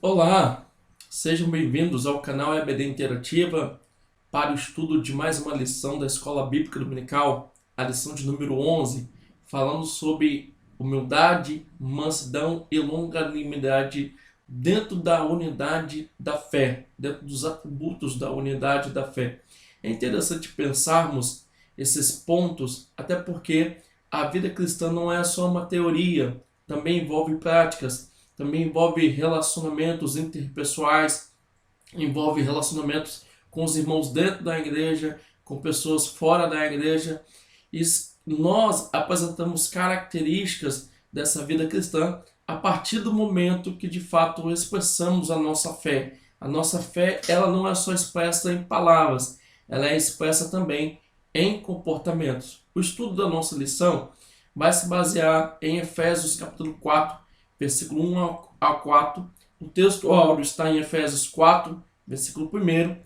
Olá, sejam bem-vindos ao canal EBD Interativa para o estudo de mais uma lição da Escola Bíblica Dominical, a lição de número 11, falando sobre humildade, mansidão e longanimidade dentro da unidade da fé, dentro dos atributos da unidade da fé. É interessante pensarmos esses pontos, até porque a vida cristã não é só uma teoria, também envolve práticas, também envolve relacionamentos interpessoais, envolve relacionamentos com os irmãos dentro da igreja, com pessoas fora da igreja. E nós apresentamos características dessa vida cristã a partir do momento que de fato expressamos a nossa fé. A nossa fé, ela não é só expressa em palavras, ela é expressa também em comportamentos. O estudo da nossa lição vai se basear em Efésios capítulo 4, versículo 1 a 4. O texto áureo está em Efésios 4, versículo 1.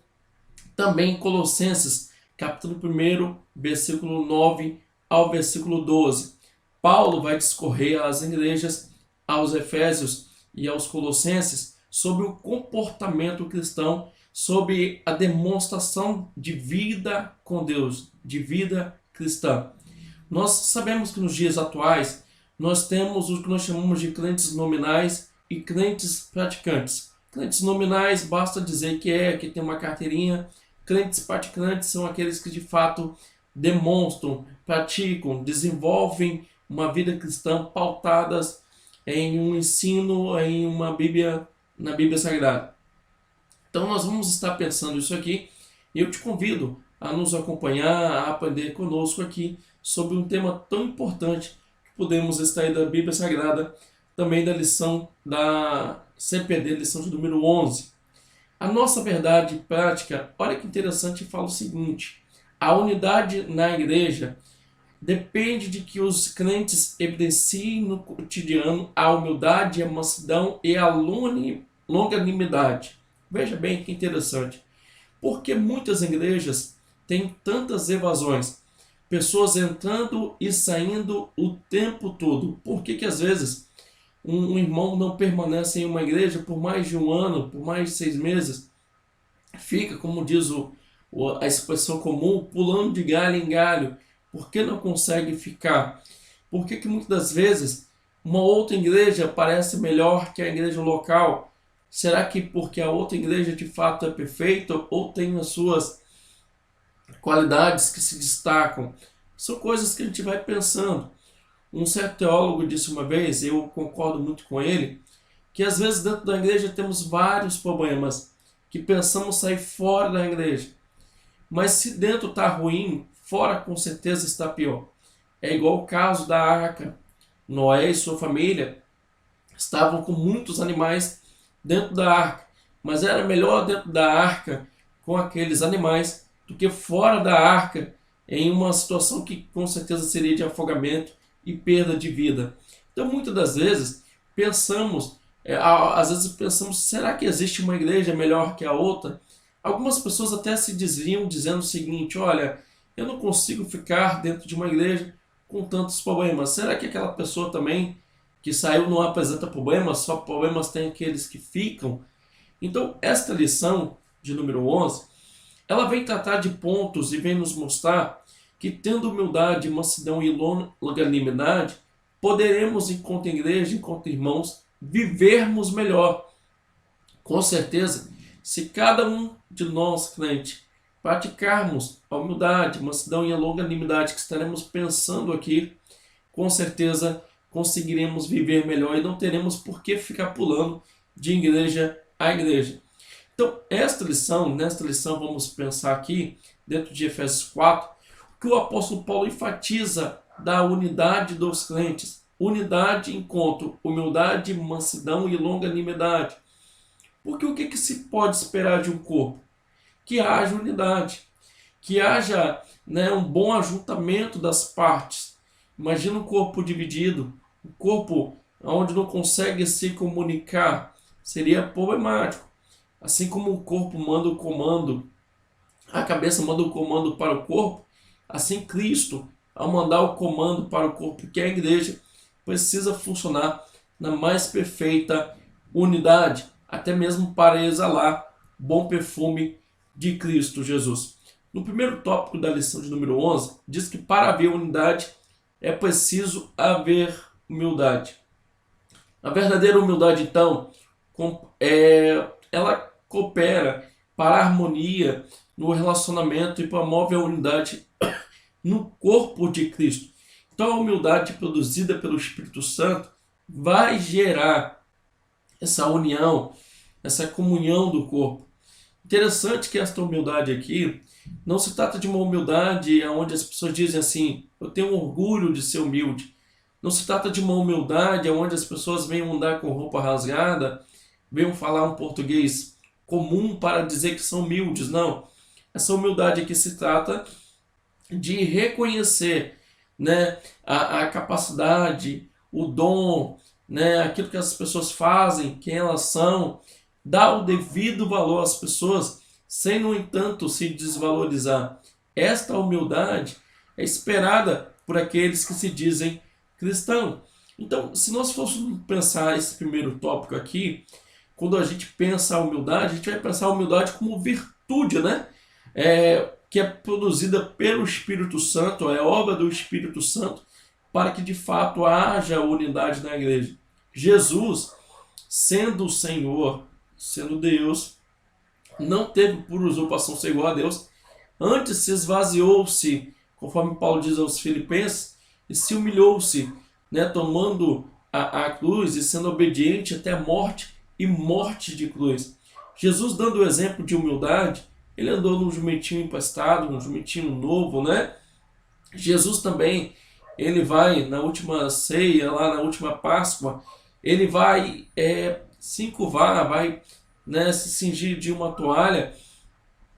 Também em Colossenses, capítulo 1, versículo 9 ao versículo 12. Paulo vai discorrer às igrejas, aos Efésios e aos Colossenses, sobre o comportamento cristão, sobre a demonstração de vida com Deus, de vida cristã. Nós sabemos que nos dias atuais, nós temos o que nós chamamos de crentes nominais e crentes praticantes. Crentes nominais, basta dizer que tem uma carteirinha. Crentes praticantes são aqueles que de fato demonstram, praticam, desenvolvem uma vida cristã pautadas em um ensino, em uma Bíblia, na Bíblia Sagrada. Então nós vamos estar pensando isso aqui e eu te convido a nos acompanhar, a aprender conosco aqui sobre um tema tão importante que podemos extrair da Bíblia Sagrada, também da lição da CPD, lição de número 11. A nossa verdade prática, olha que interessante, fala o seguinte: a unidade na igreja depende de que os crentes evidenciem no cotidiano a humildade, a mansidão e a longanimidade. Veja bem que interessante. Porque muitas igrejas têm tantas evasões, pessoas entrando e saindo o tempo todo. Por que às vezes um irmão não permanece em uma igreja por mais de um ano, por mais de 6 meses? Fica, como diz a expressão comum, pulando de galho em galho. Por que não consegue ficar? Por que muitas das vezes uma outra igreja parece melhor que a igreja local? Será que porque a outra igreja de fato é perfeita ou tem as suas qualidades que se destacam? São coisas que a gente vai pensando. Um certo teólogo disse uma vez, eu concordo muito com ele, que às vezes dentro da igreja temos vários problemas que pensamos sair fora da igreja. Mas se dentro está ruim, fora com certeza está pior. É igual o caso da arca. Noé e sua família estavam com muitos animais dentro da arca, mas era melhor dentro da arca com aqueles animais do que fora da arca em uma situação que com certeza seria de afogamento e perda de vida. Então muitas das vezes pensamos, será que existe uma igreja melhor que a outra? Algumas pessoas até se desviam dizendo o seguinte: olha, eu não consigo ficar dentro de uma igreja com tantos problemas. Será que aquela pessoa também que saiu não apresenta problemas? Só problemas tem aqueles que ficam? Então esta lição de número 11, ela vem tratar de pontos e vem nos mostrar que tendo humildade, mansidão e longanimidade, poderemos, enquanto igreja, enquanto irmãos, vivermos melhor. Com certeza, se cada um de nós, crente, praticarmos a humildade, mansidão e a longanimidade que estaremos pensando aqui, com certeza conseguiremos viver melhor e não teremos por que ficar pulando de igreja a igreja. Então, nesta lição vamos pensar aqui, dentro de Efésios 4, que o apóstolo Paulo enfatiza da unidade dos crentes. Unidade enquanto humildade, mansidão e longanimidade. Porque o que se pode esperar de um corpo? Que haja unidade, que haja um bom ajuntamento das partes. Imagina um corpo dividido, um corpo onde não consegue se comunicar, seria problemático. Assim como o corpo manda o comando, a cabeça manda o comando para o corpo, assim Cristo, ao mandar o comando para o corpo, que é a igreja, precisa funcionar na mais perfeita unidade. até mesmo para exalar o bom perfume de Cristo Jesus. No primeiro tópico da lição de número 11, diz que para haver unidade é preciso haver humildade. A verdadeira humildade, então, ela coopera para a harmonia no relacionamento e promove a unidade no corpo de Cristo. Então, a humildade produzida pelo Espírito Santo vai gerar essa união, essa comunhão do corpo. Interessante que esta humildade aqui não se trata de uma humildade onde as pessoas dizem assim, eu tenho orgulho de ser humilde. Não se trata de uma humildade onde as pessoas venham andar com roupa rasgada, venham falar um português comum para dizer que são humildes. Não. Essa humildade aqui se trata de reconhecer, né, a capacidade, o dom, né, aquilo que as pessoas fazem, quem elas são, dar o devido valor às pessoas, sem, no entanto, se desvalorizar. Esta humildade é esperada por aqueles que se dizem cristãos. Então, se nós fôssemos pensar esse primeiro tópico aqui, quando a gente pensa a humildade, a gente vai pensar a humildade como virtude, né? Que é produzida pelo Espírito Santo, é obra do Espírito Santo, para que de fato haja unidade na igreja. Jesus, sendo o Senhor, sendo Deus, não teve por usurpação ser igual a Deus, antes se esvaziou-se, conforme Paulo diz aos Filipenses, e se humilhou-se, né, tomando a cruz e sendo obediente até a morte e morte de cruz. Jesus, dando o exemplo de humildade, ele andou num jumentinho emprestado, um jumentinho novo, né? Jesus também, ele vai na última ceia, lá na última Páscoa, ele vai se encurvar, vai, né, se cingir de uma toalha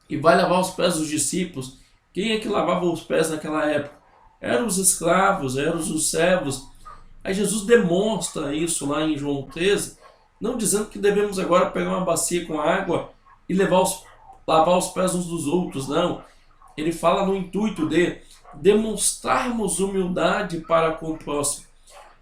e vai lavar os pés dos discípulos. Quem é que lavava os pés naquela época? Eram os escravos, eram os servos. Aí Jesus demonstra isso lá em João 13, não dizendo que devemos agora pegar uma bacia com água e lavar os pés uns dos outros, não. Ele fala no intuito de demonstrarmos humildade para com o próximo.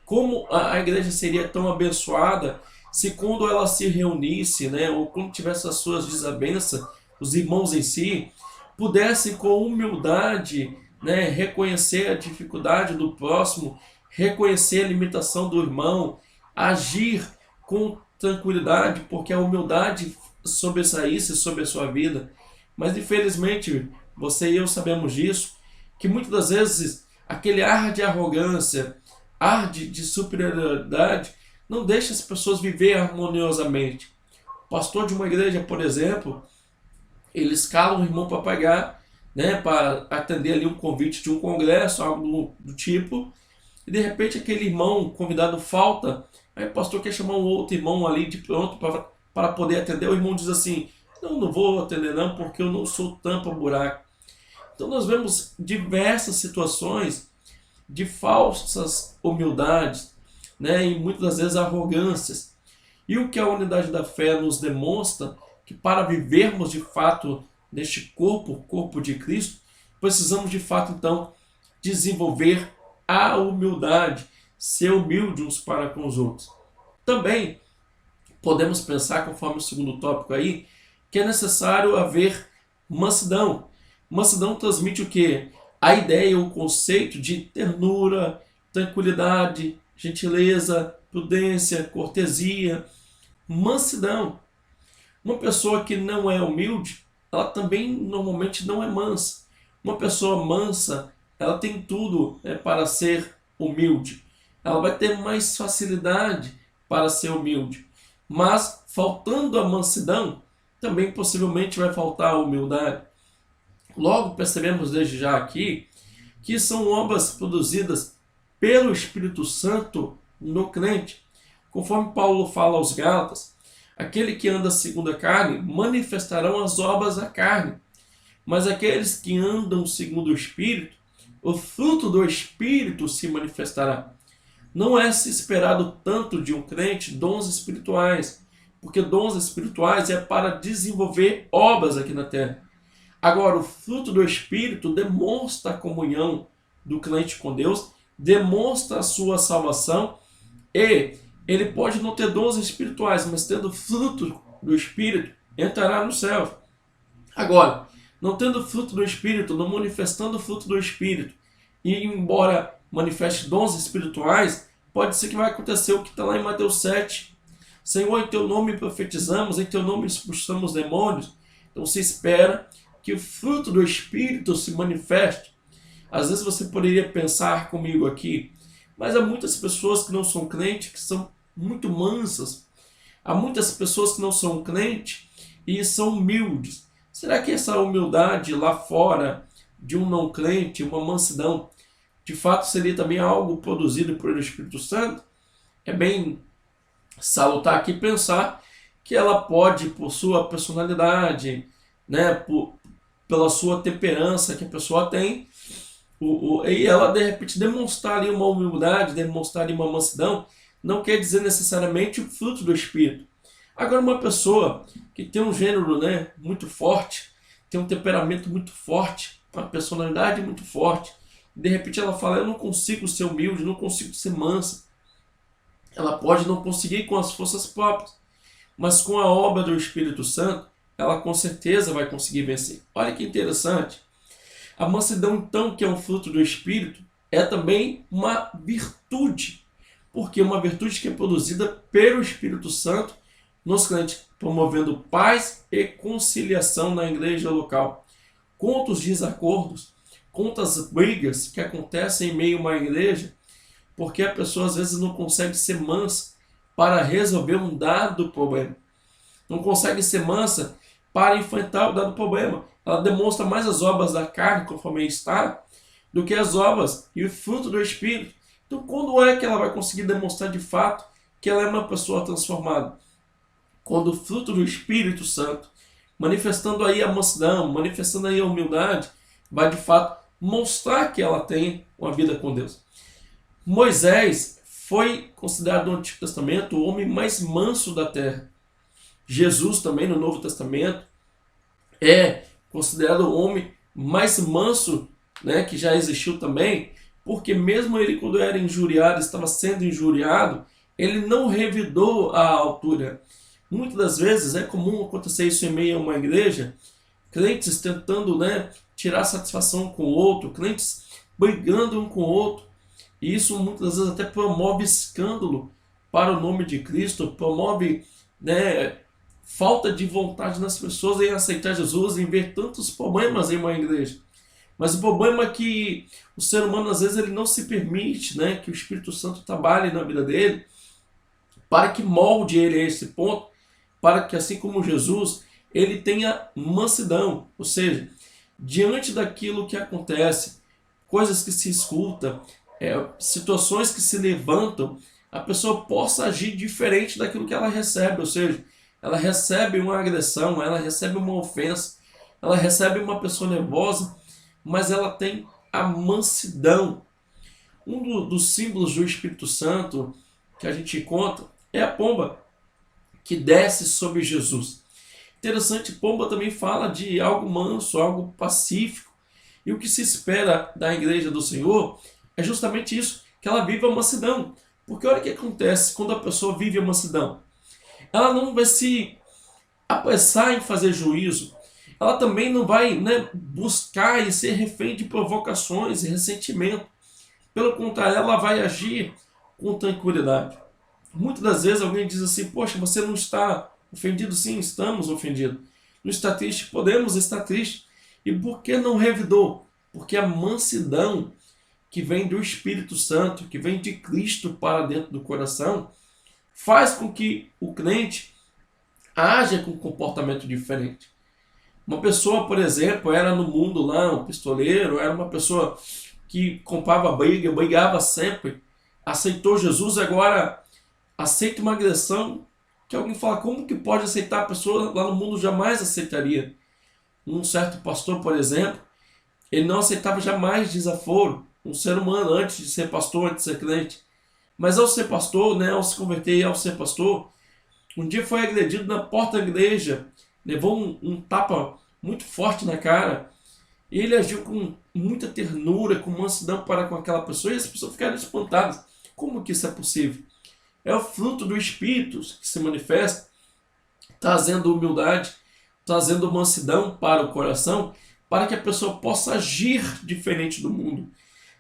Como a igreja seria tão abençoada se quando ela se reunisse, né, ou quando tivesse as suas desavenças, os irmãos em si, pudessem com humildade, né, reconhecer a dificuldade do próximo, reconhecer a limitação do irmão, agir com tranquilidade, porque a humildade sobressaísse sobre a sua vida. Mas infelizmente, você e eu sabemos disso, que muitas das vezes aquele ar de arrogância, ar de superioridade, não deixa as pessoas viver harmoniosamente. O pastor de uma igreja, por exemplo, ele escala um irmão para pagar, né, para atender ali um convite de um congresso, algo do tipo, e de repente aquele irmão convidado falta, aí o pastor quer chamar um outro irmão ali de pronto para poder atender, o irmão diz assim, não vou atender não, porque eu não sou tampa-buraco. Então nós vemos diversas situações de falsas humildades, né, e muitas das vezes arrogâncias. E o que a unidade da fé nos demonstra, que para vivermos de fato neste corpo de Cristo, precisamos de fato então desenvolver a humildade, ser humilde uns para com os outros. Também podemos pensar, conforme o segundo tópico aí, que é necessário haver mansidão. Mansidão transmite o quê? A ideia, o conceito de ternura, tranquilidade, gentileza, prudência, cortesia, mansidão. Uma pessoa que não é humilde, ela também normalmente não é mansa. Uma pessoa mansa, ela tem tudo para ser humilde. Ela vai ter mais facilidade para ser humilde. Mas, faltando a mansidão, também possivelmente vai faltar a humildade. Logo percebemos desde já aqui que são obras produzidas pelo Espírito Santo no crente. Conforme Paulo fala aos Gálatas, aquele que anda segundo a carne manifestarão as obras da carne, mas aqueles que andam segundo o Espírito, o fruto do Espírito se manifestará. Não é se esperado tanto de um crente dons espirituais, porque dons espirituais é para desenvolver obras aqui na terra. Agora, o fruto do Espírito demonstra a comunhão do crente com Deus, demonstra a sua salvação, e ele pode não ter dons espirituais, mas tendo fruto do Espírito entrará no céu. Agora, não tendo fruto do Espírito, não manifestando o fruto do Espírito, e embora manifeste dons espirituais, pode ser que vai acontecer o que está lá em Mateus 7. Senhor, em teu nome profetizamos, em teu nome expulsamos demônios. Então se espera que o fruto do Espírito se manifeste. Às vezes você poderia pensar comigo aqui, mas há muitas pessoas que não são crentes, que são muito mansas. Há muitas pessoas que não são crentes e são humildes. Será que essa humildade lá fora de um não crente, uma mansidão, de fato seria também algo produzido pelo Espírito Santo? É bem salutar aqui pensar que ela pode, por sua personalidade, né, pela sua temperança que a pessoa tem, e ela de repente demonstrar ali uma humildade, demonstrar ali uma mansidão, não quer dizer necessariamente o fruto do Espírito. Agora, uma pessoa que tem um gênero, né, muito forte, tem um temperamento muito forte, uma personalidade muito forte, de repente ela fala, eu não consigo ser humilde, não consigo ser mansa. Ela pode não conseguir com as forças próprias, mas com a obra do Espírito Santo, ela com certeza vai conseguir vencer. Olha que interessante. A mansidão, então, que é um fruto do Espírito, é também uma virtude, porque é uma virtude que é produzida pelo Espírito Santo nos crentes, promovendo paz e conciliação na igreja local. Contra os desacordos, contra as brigas que acontecem em meio a uma igreja, porque a pessoa às vezes não consegue ser mansa para resolver um dado problema. Não consegue ser mansa para enfrentar o dado problema. Ela demonstra mais as obras da carne, conforme está, do que as obras e o fruto do Espírito. Então, quando é que ela vai conseguir demonstrar de fato que ela é uma pessoa transformada? Quando o fruto do Espírito Santo, manifestando aí a mansidão, manifestando aí a humildade, vai de fato mostrar que ela tem uma vida com Deus. Moisés foi considerado no Antigo Testamento o homem mais manso da terra. Jesus também no Novo Testamento é considerado o homem mais manso, né, que já existiu também, porque mesmo ele quando era injuriado, estava sendo injuriado, ele não revidou a altura. Muitas das vezes é comum acontecer isso em meio a uma igreja, crentes tentando, né, tirar satisfação com o outro, crentes brigando um com o outro, e isso muitas vezes até promove escândalo para o nome de Cristo, promove, né, falta de vontade nas pessoas em aceitar Jesus, em ver tantos problemas em uma igreja. Mas o problema é que o ser humano às vezes ele não se permite, né, que o Espírito Santo trabalhe na vida dele, para que molde ele a esse ponto, para que assim como Jesus, ele tenha mansidão, ou seja, diante daquilo que acontece, coisas que se escutam, situações que se levantam, a pessoa possa agir diferente daquilo que ela recebe, ou seja, ela recebe uma agressão, ela recebe uma ofensa, ela recebe uma pessoa nervosa, mas ela tem a mansidão. Dos símbolos do Espírito Santo que a gente encontra é a pomba que desce sobre Jesus. Interessante, pomba também fala de algo manso, algo pacífico. E o que se espera da igreja do Senhor é justamente isso, que ela viva a mansidão. Porque olha o que acontece quando a pessoa vive a mansidão. Ela não vai se apressar em fazer juízo. Ela também não vai, né, buscar e ser refém de provocações e ressentimento. Pelo contrário, ela vai agir com tranquilidade. Muitas das vezes alguém diz assim, poxa, você não está ofendido? Sim, estamos ofendidos. Não está triste? Podemos estar tristes. E por que não revidou? Porque a mansidão que vem do Espírito Santo, que vem de Cristo para dentro do coração, faz com que o crente haja com um comportamento diferente. Uma pessoa, por exemplo, era no mundo lá, um pistoleiro, era uma pessoa que comprava briga, brigava sempre, aceitou Jesus, agora aceita uma agressão, que alguém fala, como que pode aceitar? A pessoa lá no mundo jamais aceitaria. Um certo pastor, por exemplo, ele não aceitava jamais desaforo, um ser humano antes de ser pastor, antes de ser crente. Mas ao ser pastor, né, ao se converter e ao ser pastor, um dia foi agredido na porta da igreja, levou um tapa muito forte na cara, e ele agiu com muita ternura, com mansidão para com aquela pessoa, e as pessoas ficaram espantadas. Como que isso é possível? É o fruto do Espírito que se manifesta trazendo humildade, trazendo mansidão para o coração, para que a pessoa possa agir diferente do mundo,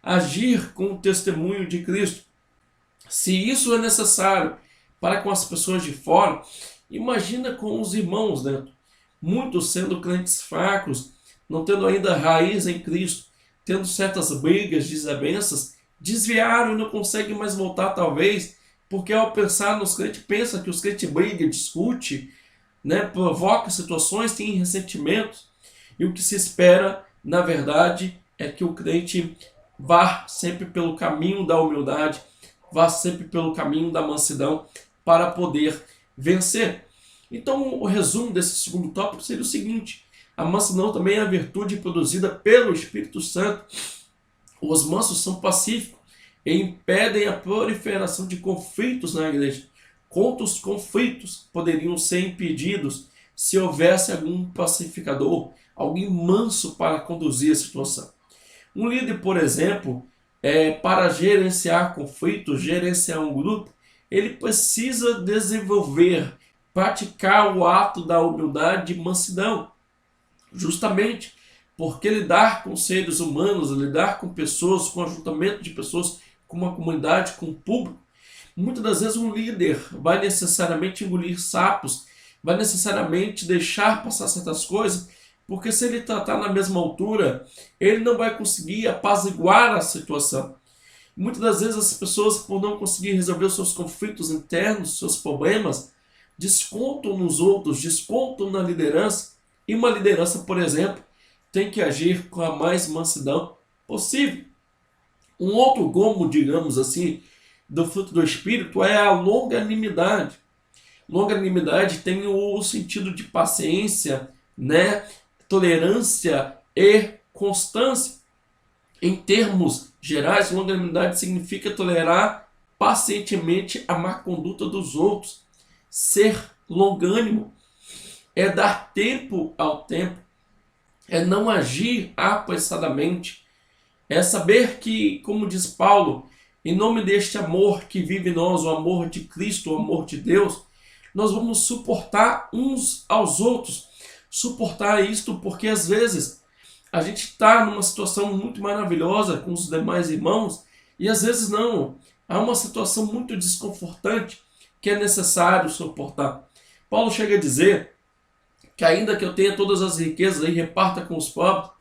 agir com o testemunho de Cristo. Se isso é necessário para com as pessoas de fora, imagina com os irmãos dentro. Muitos sendo crentes fracos, não tendo ainda raiz em Cristo, tendo certas brigas, desavenças, desviaram e não conseguem mais voltar talvez, porque ao pensar nos crentes, pensa que os crentes brigam, discutem, né, provoca situações, tem ressentimentos, e o que se espera, na verdade, é que o crente vá sempre pelo caminho da humildade, vá sempre pelo caminho da mansidão para poder vencer. Então, o resumo desse segundo tópico seria o seguinte: a mansidão também é a virtude produzida pelo Espírito Santo. Os mansos são pacíficos e impedem a proliferação de conflitos na igreja. Quantos conflitos poderiam ser impedidos se houvesse algum pacificador, alguém manso para conduzir a situação? Um líder, por exemplo, para gerenciar conflitos, gerenciar um grupo, ele precisa desenvolver, praticar o ato da humildade e mansidão. Justamente porque lidar com seres humanos, lidar com pessoas, com ajuntamento de pessoas, com uma comunidade, com o público, muitas das vezes um líder vai necessariamente engolir sapos, vai necessariamente deixar passar certas coisas, porque se ele tratar na mesma altura, ele não vai conseguir apaziguar a situação. Muitas das vezes as pessoas, por não conseguir resolver os seus conflitos internos, seus problemas, descontam nos outros, descontam na liderança. E uma liderança, por exemplo, tem que agir com a mais mansidão possível. Um outro gomo, digamos assim, do fruto do Espírito é a longanimidade. Longanimidade tem o sentido de paciência, né? Tolerância e constância. Em termos gerais, longanimidade significa tolerar pacientemente a má conduta dos outros. Ser longânimo é dar tempo ao tempo, é não agir apressadamente, é saber que, como diz Paulo, em nome deste amor que vive em nós, o amor de Cristo, o amor de Deus, nós vamos suportar uns aos outros. Suportar isto porque às vezes a gente está numa situação muito maravilhosa com os demais irmãos e às vezes não. Há uma situação muito desconfortante que é necessário suportar. Paulo chega a dizer que ainda que eu tenha todas as riquezas e reparta com os pobres,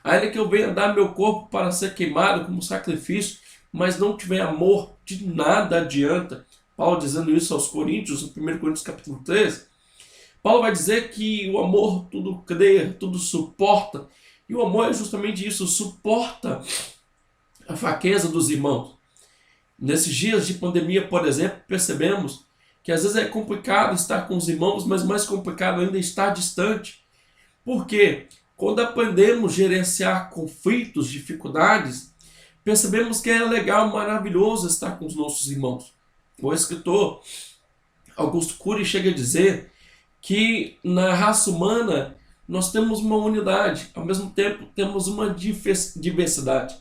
ainda que eu venha dar meu corpo para ser queimado como sacrifício, mas não tiver amor, de nada adianta. Paulo dizendo isso aos Coríntios, no 1 Coríntios capítulo 13. Paulo vai dizer que o amor tudo crê, tudo suporta. E o amor é justamente isso, suporta a fraqueza dos irmãos. Nesses dias de pandemia, por exemplo, percebemos que às vezes é complicado estar com os irmãos, mas mais complicado ainda é estar distante. Por quê? Quando aprendemos a gerenciar conflitos, dificuldades, percebemos que é legal, maravilhoso estar com os nossos irmãos. O escritor Augusto Cury chega a dizer que na raça humana nós temos uma unidade, ao mesmo tempo temos uma diversidade.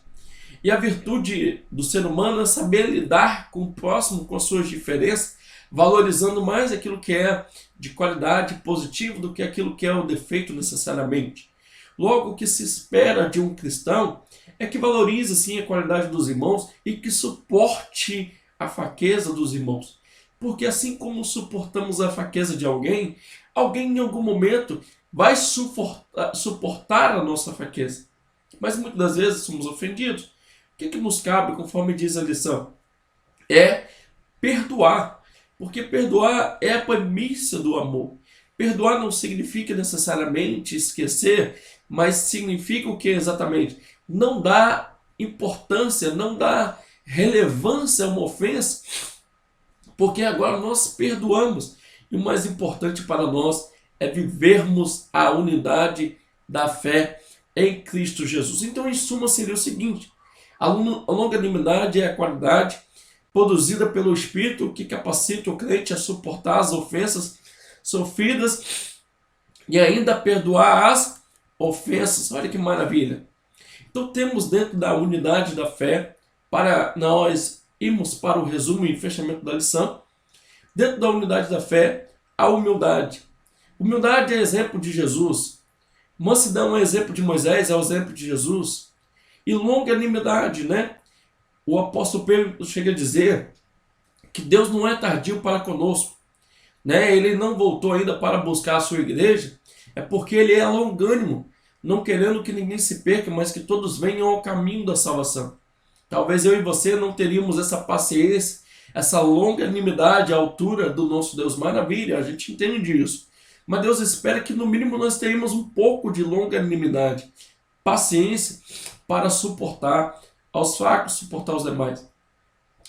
E a virtude do ser humano é saber lidar com o próximo, com as suas diferenças, valorizando mais aquilo que é de qualidade positivo do que aquilo que é o defeito necessariamente. Logo, o que se espera de um cristão é que valorize sim a qualidade dos irmãos e que suporte a fraqueza dos irmãos. Porque assim como suportamos a fraqueza de alguém, alguém em algum momento vai suportar a nossa fraqueza. Mas muitas das vezes somos ofendidos. O que nos cabe, conforme diz a lição? É perdoar. Porque perdoar é a premissa do amor. Perdoar não significa necessariamente esquecer, mas significa o que exatamente? Não dá importância, não dá relevância a uma ofensa, porque agora nós perdoamos. E o mais importante para nós é vivermos a unidade da fé em Cristo Jesus. Então, em suma, seria o seguinte: a longanimidade é a qualidade produzida pelo Espírito que capacita o crente a suportar as ofensas sofridas e ainda perdoar as ofensas. Olha que maravilha! Então temos dentro da unidade da fé, para nós irmos para o resumo e fechamento da lição, dentro da unidade da fé, a humildade. Humildade é exemplo de Jesus. Mansidão é exemplo de Moisés, é o exemplo de Jesus. E longanimidade, né? O apóstolo Pedro chega a dizer que Deus não é tardio para conosco, né? Ele não voltou ainda para buscar a sua igreja, é porque ele é longânimo, não querendo que ninguém se perca, mas que todos venham ao caminho da salvação. Talvez eu e você não teríamos essa paciência, essa longanimidade à altura do nosso Deus. Maravilha, a gente entende isso. Mas Deus espera que no mínimo nós tenhamos um pouco de longanimidade, paciência para suportar aos fracos, suportar os demais.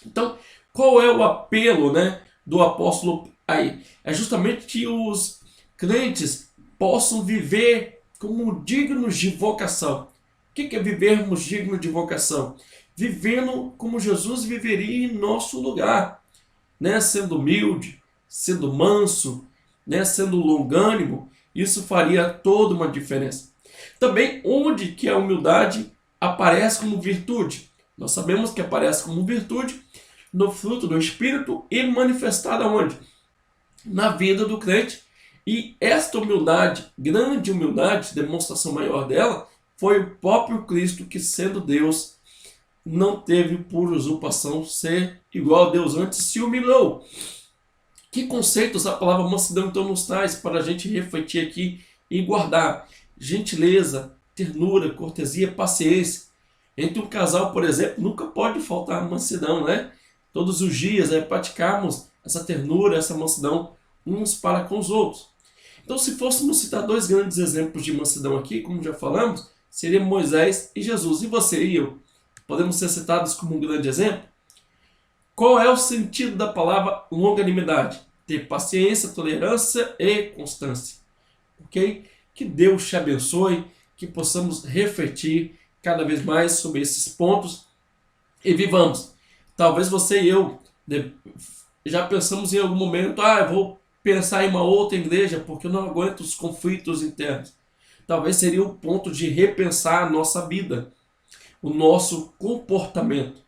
Então, qual é o apelo, né, do apóstolo aí? É justamente que os crentes possam viver como dignos de vocação. O que é vivermos dignos de vocação? Vivendo como Jesus viveria em nosso lugar, né? Sendo humilde, sendo manso, né? Sendo longânimo. Isso faria toda uma diferença. Também onde que a humildade aparece como virtude? Nós sabemos que aparece como virtude no fruto do Espírito e manifestada onde? Na vida do crente. E esta humildade, grande humildade, demonstração maior dela, foi o próprio Cristo que, sendo Deus, não teve por usurpação ser igual a Deus, antes se humilhou. Que conceitos a palavra mansidão então nos traz para a gente refletir aqui e guardar? Gentileza, ternura, cortesia, paciência. Entre um casal, por exemplo, nunca pode faltar mansidão, né? Todos os dias praticarmos essa ternura, essa mansidão uns para com os outros. Então, se fôssemos citar dois grandes exemplos de mansidão aqui, como já falamos, seria Moisés e Jesus. E você e eu? Podemos ser citados como um grande exemplo? Qual é o sentido da palavra longanimidade? Ter paciência, tolerância e constância. Ok? Que Deus te abençoe, que possamos refletir cada vez mais sobre esses pontos e vivamos. Talvez você e eu já pensamos em algum momento, eu vou pensar em uma outra igreja porque eu não aguento os conflitos internos. Talvez seria o ponto de repensar a nossa vida, o nosso comportamento.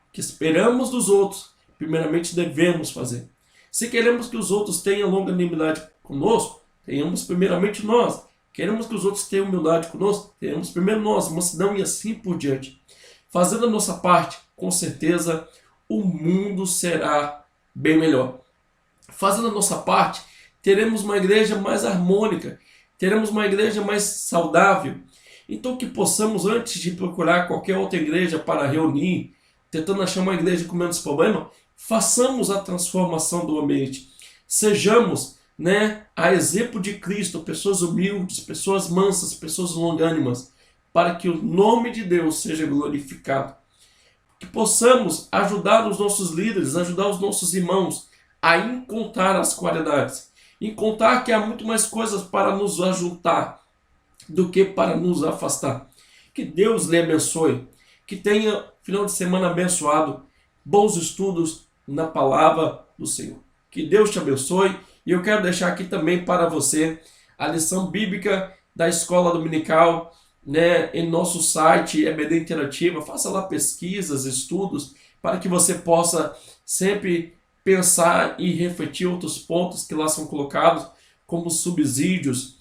O que esperamos dos outros, primeiramente devemos fazer. Se queremos que os outros tenham longanimidade conosco, tenhamos primeiramente nós. Queremos que os outros tenham humildade conosco, tenhamos primeiro nós, mansidão e assim por diante. Fazendo a nossa parte, com certeza o mundo será bem melhor. Fazendo a nossa parte, teremos uma igreja mais harmônica, teremos uma igreja mais saudável. Então que possamos, antes de procurar qualquer outra igreja para reunir, tentando achar uma igreja com menos problema, façamos a transformação do ambiente. Sejamos, a exemplo de Cristo, pessoas humildes, pessoas mansas, pessoas longânimas, para que o nome de Deus seja glorificado. Que possamos ajudar os nossos líderes, ajudar os nossos irmãos a encontrar as qualidades. Encontrar que há muito mais coisas para nos ajuntar do que para nos afastar. Que Deus lhe abençoe. Que tenha final de semana abençoado. Bons estudos na palavra do Senhor. Que Deus te abençoe. E eu quero deixar aqui também para você a lição bíblica da escola dominical, em nosso site EBD Interativa. Faça lá pesquisas, estudos, para que você possa sempre pensar e refletir outros pontos que lá são colocados, como subsídios,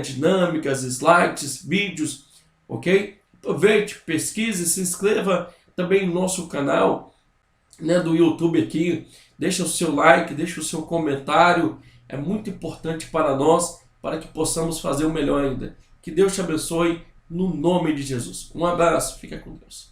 dinâmicas, slides, vídeos, ok? Aproveite, pesquise, se inscreva também no nosso canal, do YouTube aqui. Deixa o seu like, deixa o seu comentário. É muito importante para nós, para que possamos fazer o melhor ainda. Que Deus te abençoe no nome de Jesus. Um abraço, fica com Deus.